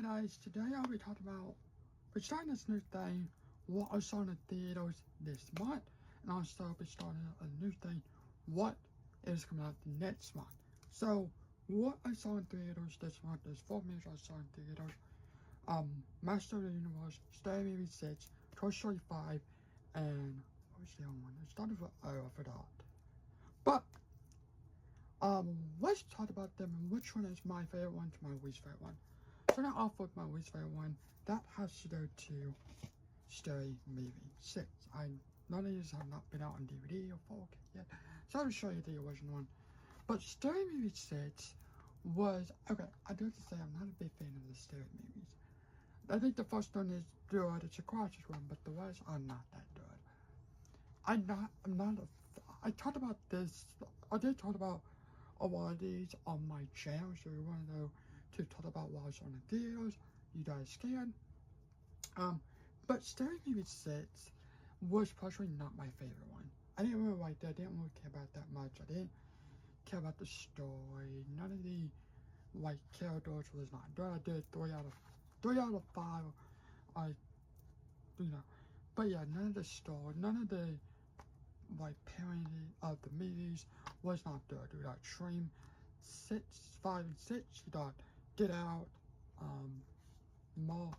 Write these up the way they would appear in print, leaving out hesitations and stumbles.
Hi guys, today I'll be talking about, we're starting this new thing, what I saw in the theaters this month, and also I'll be starting a new thing, what is coming out next month. So, what I saw in theaters this month, there's 4 movies I saw in theaters, Master of the Universe, Scary Movie 6, Toy Story 5, and what was the other one? It started with O, I forgot. But, let's talk about them and which one is my favorite one to my least favorite one. Starting off with my least favorite one, that has to go to Scary Movie 6. None of these have not been out on DVD or 4K yet, so I'll show you the original one. But Scary Movie 6 was, okay, I do have to say I'm not a big fan of the Scary Movies. I think the first one is good, it's a cautious one, but the rest are not that good. I talked about this, I did talk about a lot of these on my channel, so you want to know to talk about what I saw in the theaters, you guys can. But Scary Movie 6 was personally not my favorite one. I didn't really like that, I didn't really care about that much, I didn't care about the story, none of the, like, characters was not good. I did 3 out of 5, but yeah, none of the story, none of the, like, parody of the movies was not good. We got Scream 6, 5, and 6, you got Get Out, more,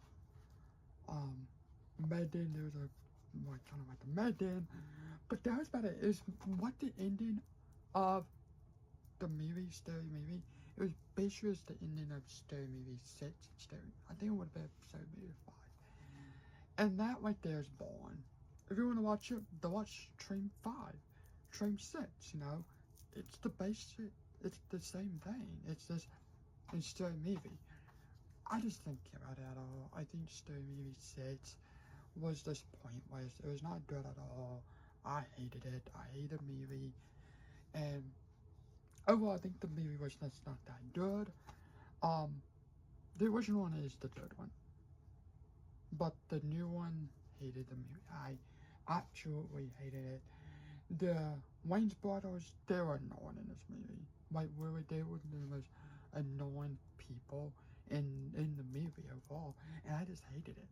Madden, there was kind of like the Madden, but that was about it. It was what the ending of the movie, Scary Movie, it was basically the ending of Scary Movie 6, I think it would have been episode maybe 5, and that right there is boring. If you want to watch it, watch Scream 5, Scream 6, you know, it's the basic, it's the same thing, it's just, it's Scary Movie. I just didn't care about it at all. I think Scary Movie 6 was just pointless. It was not good at all. I hated it. I hated the movie. And overall, I think the movie was just not that good. The original one is the good one. But the new one, hated the movie. I absolutely hated it. The Wayne's brothers, they were annoying in this movie. Like, really, they were the most annoying people in the movie overall, and I just hated it.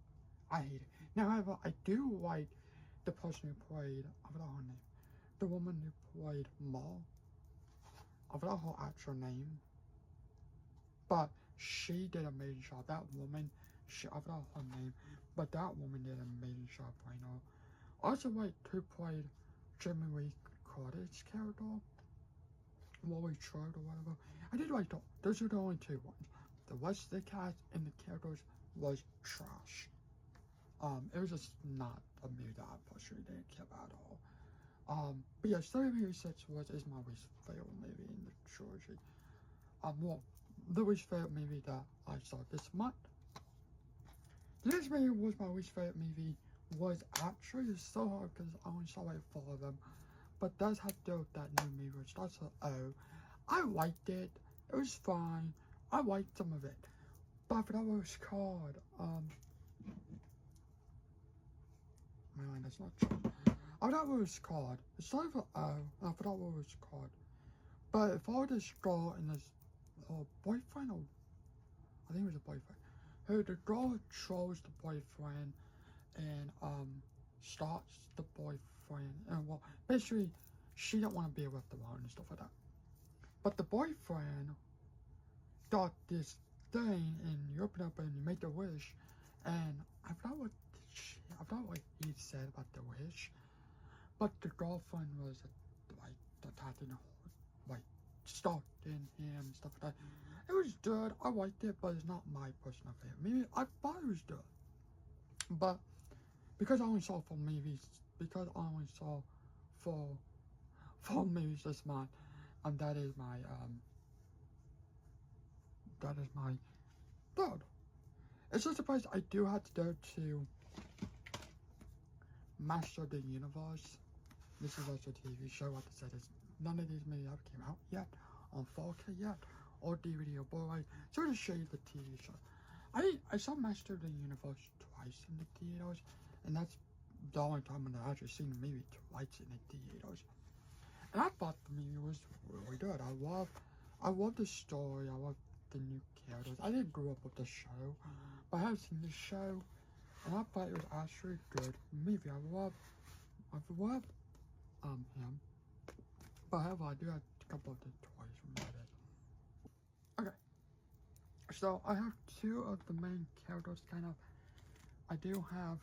I hate it. Now, however, I do like the person who played, I forgot her name, the woman who played Maul. I forgot her actual name, but she did an amazing job. That woman, I forgot her name, but that woman did an amazing job playing her. Also, like, who played Jimmy Lee Curtis' character, Wally Trout or whatever. I did like those are the only 2 ones. The rest of the cast and the characters was trash. It was just not a movie that I personally didn't care about at all. But yeah, Scary Movie 6 is my least favorite movie in the trilogy. Well, the least favorite movie that I saw this month. The next movie was my least favorite movie. Was actually so hard because I only saw like 4 of them. But does have to do with that new movie, which starts with O. I liked it. It was fine. I liked some of it. But I forgot what it was called. My mind is not true. I forgot what it was called. It started with O, and I forgot what it was called. But it followed this girl and this boyfriend, or I think it was a boyfriend. Who the girl chose the boyfriend and starts the boyfriend, and well, basically she don't want to be with the one and stuff like that. But the boyfriend got this thing, and you open up and you make a wish, and I forgot what he said about the wish, but the girlfriend was like attacking, like stalking him and stuff like that. It was good. I liked it, but it's not my personal favorite. Maybe I thought it was good, but because I only saw 4 movies, four movies this month, and that is my third. It's just a place I do have to go to Master of the Universe. This is also a TV show. Like I said, none of these movies ever came out yet on 4K yet, or DVD or Blu-ray. So to show you the TV show. I saw Master of the Universe twice in the theaters, and that's the only time when I actually seen the movie twice in the theaters. And I thought the movie was really good. I love the story. I love the new characters. I didn't grow up with the show, but I have seen the show, and I thought it was actually a good movie. I love him. But however, I do have a couple of the toys from it. Okay, so I have two of the main characters, kind of. I do have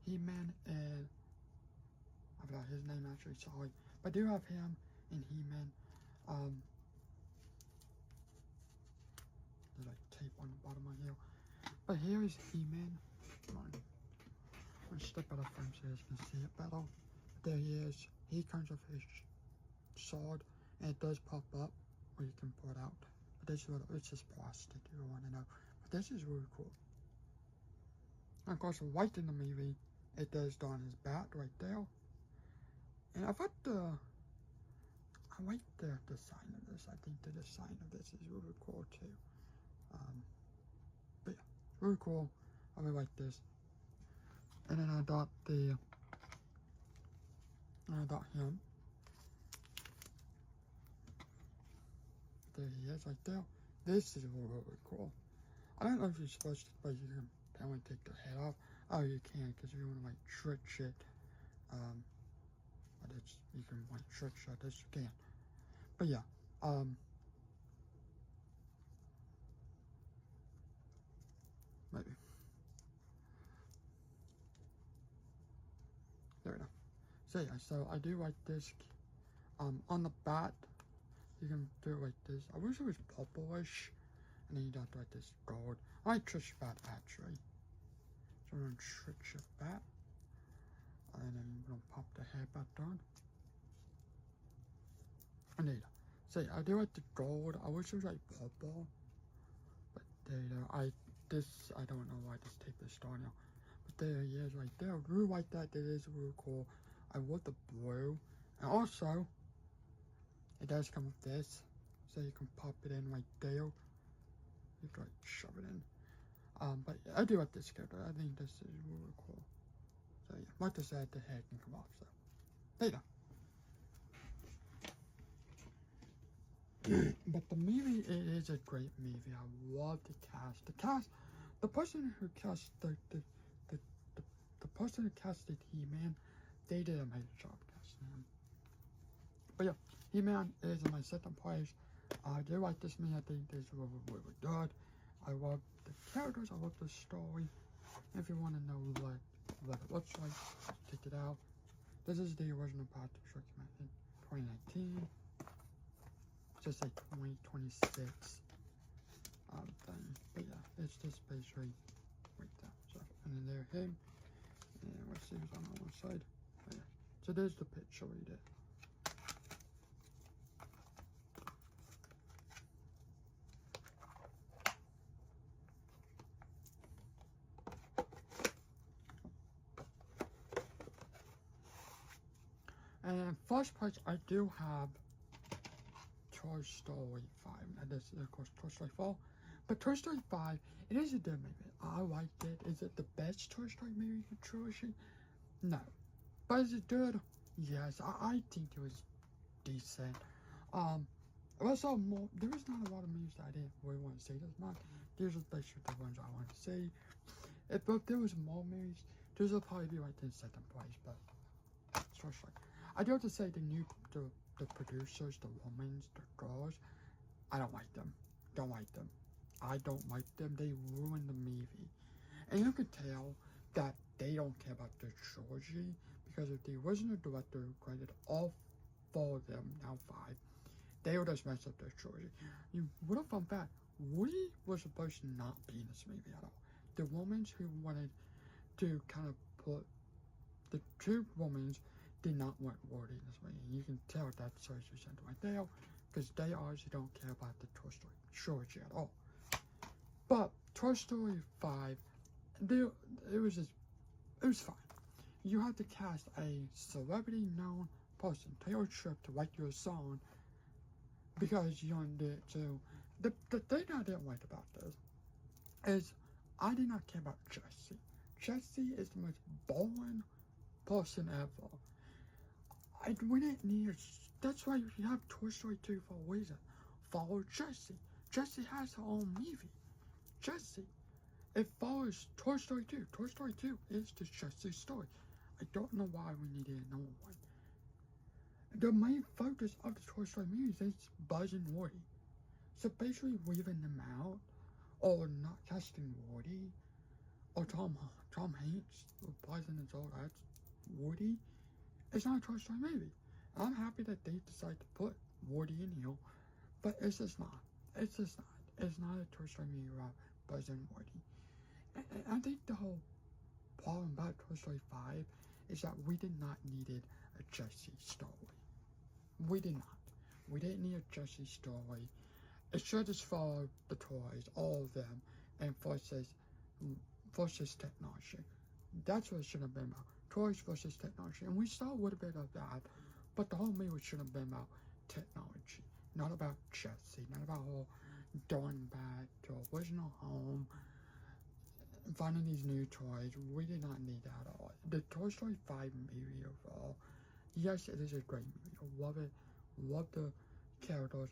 He-Man and I forgot his name actually, sorry. But I do have him and He-Man. There's like tape on the bottom of here. But here is He-Man. Come on. I'm gonna step out of frame so you guys can see it better. There he is. He comes with his sword, and it does pop up, or you can pull it out. But this is what it's just plastic, if you want to know. But this is really cool. And of course, right in the movie, it does on his back right there. And I thought I like the design of this. I think the design of this is really cool too. But yeah, really cool. I really like this. And then I got him. There he is right there. This is really cool. I don't know if you're supposed to, but you can apparently take the head off. Oh, you can, because you want to like trick shit. But it's, you can like trick shot this, you can. But yeah, maybe. There we go. So yeah, so I do like this. On the back, you can do it like this. I wish it was purplish, and then you got like this gold. I like Trish Bat actually. So I'm gonna trick it back, and then I'm gonna pop the head back on. And there you go. So yeah, I do like the gold. I wish it was like purple, but there you go. I don't know why this tape is starting out. But there he is right there. I really like that. That is really cool. I love the blue. And also, it does come with this. So you can pop it in right there. You can like shove it in. But yeah, I do like this character. I think this is really cool. So yeah, like I said, the head can come off. So there you go. But the movie, it is a great movie. I love the cast. The person who cast the person who casted He-Man, they did an amazing job casting him. But yeah, He-Man is in my second place. I do like this movie. I think this is really, really good. I love the characters. I love the story. If you want to know what it looks like, check it out. This is the original Patrick Show came out in 2019. Just like 2026 thing. But yeah, it's just basically right there. So, and then there him. And let's see who's on the one side. Oh, yeah. So there's the picture we did. And in first place, I do have Toy Story 5. And this is, of course, Toy Story 4. But Toy Story 5, it is a good movie. I liked it. Is it the best Toy Story movie trilogy? No. But is it good? Yes. I think it was decent. Also, there was not a lot of movies that I didn't really want to see. These are basically the ones I want to see. If there was more movies, those will probably be like in second place. But Toy Story. I do have to say the producers, the women, the girls, I don't like them. Don't like them. I don't like them. They ruined the movie. And you can tell that they don't care about the trilogy, because if the original director created all 4 of them, now 5, they would just mess up their trilogy. What a fun fact. Woody was supposed to not be in this movie at all. The women who wanted to kind of put, the 2 women did not want Woody in this movie. You can tell that shows you something right there, because they obviously don't care about the Toy Story trilogy at all. But Toy Story 5, it was fine. You have to cast a celebrity known person, Taylor Swift, to write your song, because you want it to. The thing I didn't like about this is I did not care about Jessie. Jessie is the most boring person ever. We didn't need. That's why you have Toy Story 2 for a reason. Follow Jessie. Jessie has her own movie. Jessie. It follows Toy Story 2. Toy Story 2 is the Jessie story. I don't know why we needed another one. The main focus of the Toy Story movies is Buzz and Woody. So basically leaving them out, or not casting Woody, or Tom Hanks, or Buzz and his old that's Woody, it's not a Toy Story movie. I'm happy that they decided to put Woody in here, but it's just not. It's just not. It's not a Toy Story movie about Buzz and Woody. And I think the whole problem about Toy Story 5 is that we did not needed a Jessie story. We did not. We didn't need a Jessie story. It should just follow the toys, all of them, and versus technology. That's what it should have been about. Toys versus technology. And we saw a little bit of that, but the whole movie should have been about technology. Not about Jessie, not about her going back to her original home, finding these new toys. We did not need that at all. The Toy Story 5 movie overall, yes, it is a great movie. I love it. Love the characters.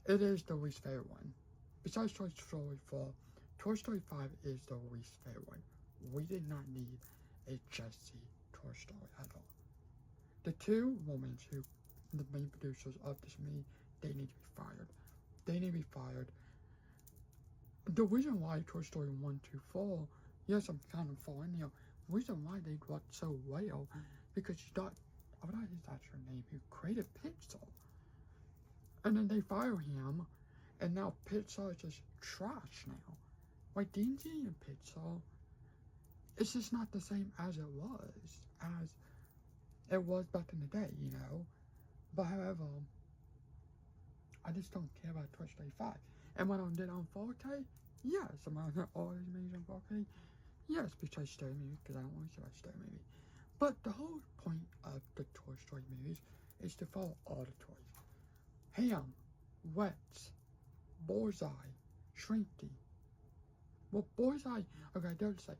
It is the least favorite one. Besides Toy Story 4, Toy Story 5 is the least favorite one. We did not need a Jessie Toy Story at all. The two women who, the main producers of this movie, they need to be fired. They need to be fired. The reason why Toy Story 1, 2, 4, yes, I'm kind of falling here. The reason why they worked so well, because you thought, oh, that is that's her name, who created Pixar. And then they fire him, and now Pixar is just trash now. Like, D&D and Pixar, it's just not the same as it was back in the day, you know. But however, I just don't care about Toy Story 5. And when I did on 4K, yes. Am I on all these movies on 4K? Yes, because Story movie, because I don't want to see about Story movie. But the whole point of the Toy Story movies is to follow all the toys. Ham, Wets, Bullseye, Shrinky. Well, Bullseye, okay, I don't say,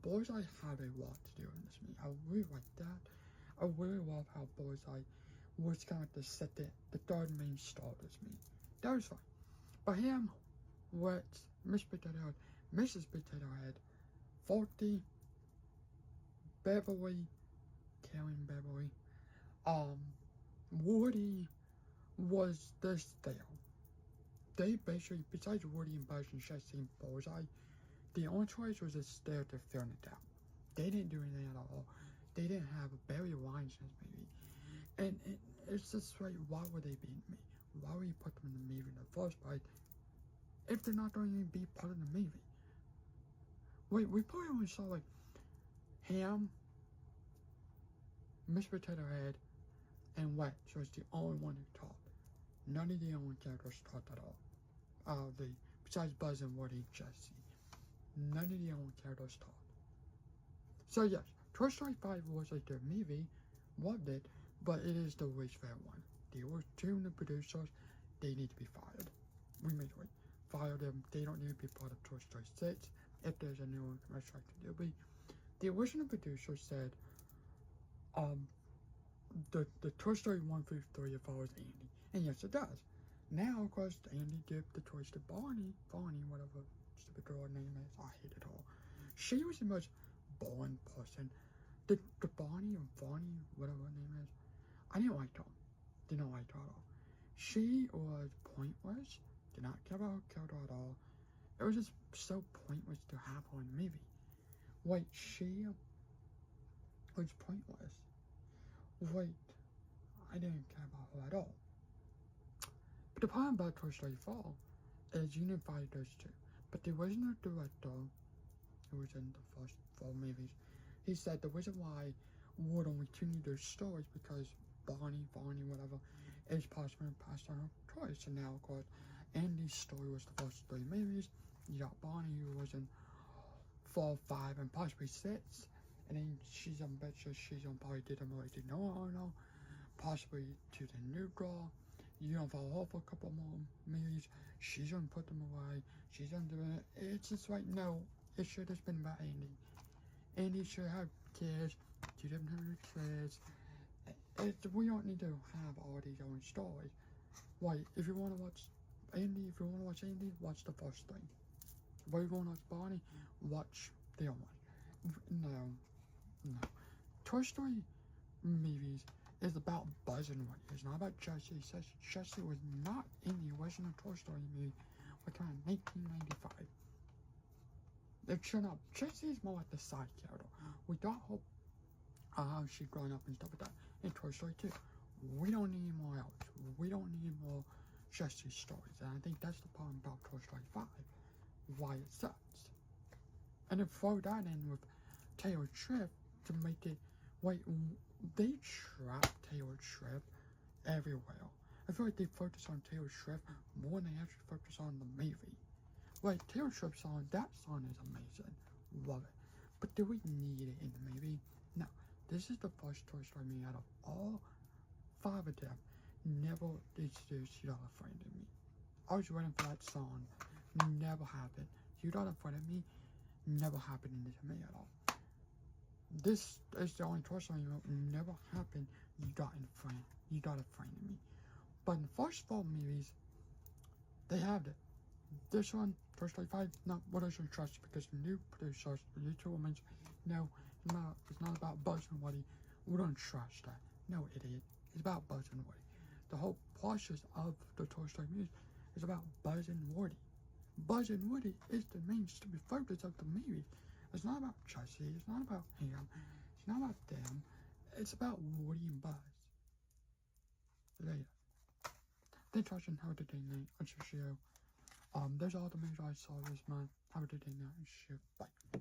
Bullseye had a lot to do in this movie. I really like that. I really love how Bullseye was kind of the third main star of this movie. That was fine. But Ham, Wets, Miss Potato Head, Mrs. Potato Head, Forty, Beverly, Karen Beverly, Woody was the stale. They basically, besides Woody and Buzz and Jessie and Bullseye, the only choice was a stare to fill it out. They didn't do anything at all. They didn't have Barry lines in this movie. And it's just like, why would they be in the movie? Why would you put them in the movie in the first place if they're not going to be part of the movie? Wait, we probably only saw like Ham, Miss Potato Head, and Wet. So it's the only one who talked. None of the other characters talked at all. Besides Buzz and Woody and Jessie. None of the other characters talked. So yes, Toy Story 5 was a good movie. Loved it, but it is the least fair one. They were two new producers. They need to be fired. Immediately. Fire them. They don't need to be part of Toy Story 6. If there's a new one commercial, they'll be. The original producer said, the Toy Story 1 through 3 follows Andy. And yes, it does. Now, of course, Andy gave the toys to Bonnie, whatever stupid girl name is. I hate it all. She was the most boring person. The Bonnie or Bonnie, whatever her name is, I didn't like her. Did not like her at all. She was pointless. Did not care about her character at all. It was just so pointless to have her in the movie. Wait, she was pointless. Wait, I didn't care about her at all. But the problem about Toy Story 4 is unified those two. But the original director, who was in the first 4 movies, he said the reason why we would only continue those stories because Bonnie, whatever, is possibly passed on her toys. So now, of course, Andy's story was the first 3 movies. You got Bonnie, who was in 4, 5, and possibly 6. And then I'm bet sure she's on probably didn't really know, possibly to the new girl. You don't follow her for a couple more movies. She's gonna put them away. She's gonna do it. It's just like, no, it should have been about Andy. Andy should have kids. She didn't have kids. We don't need to have all these own stories. Like, if you want to watch Andy, if you want to watch Andy, watch the first thing. If you want to watch Bonnie, watch the other one. No. Toy Story movies is about Buzz and Woody. It's not about Jessie. Jessie was not in the original Toy Story movie, which came in 1995. It should not. Jessie is more like the side character. We don't hope how she's growing up and stuff like that in Toy Story 2. We don't need more else. We don't need more Jessie stories. And I think that's the problem about Toy Story 5. Why it sucks. And then throw that in with Taylor Swift to make it. Wait, they trap Taylor Swift everywhere. I feel like they focus on Taylor Swift more than they actually focus on the movie. Like, Taylor Swift song, that song is amazing. Love it. But do we need it in the movie? No. This is the first Toy Story movie out of all 5 of them. Never introduced You Not Afraid of Me. I was waiting for that song. Never happened. You Not Afraid of Me never happened in this movie at all. This is the only Toy Story movie never happened. You Not Afraid of Me. But in the first 4 movies, they have it. This one, Toy Story 5, not what I should trust because the new producers, the YouTuber mentioned, no, it's not about Buzz and Woody. We don't trust that. No, idiot. It's about Buzz and Woody. The whole process of the Toy Story movies is about Buzz and Woody. Buzz and Woody is the main stupid focus of the movie. It's not about Jessie. It's not about him. It's not about them. It's about Woody and Buzz. Later. Thanks for watching. Have a good day, night. I'll show you. There's all the movies I saw this month. Have a good day, night. Bye.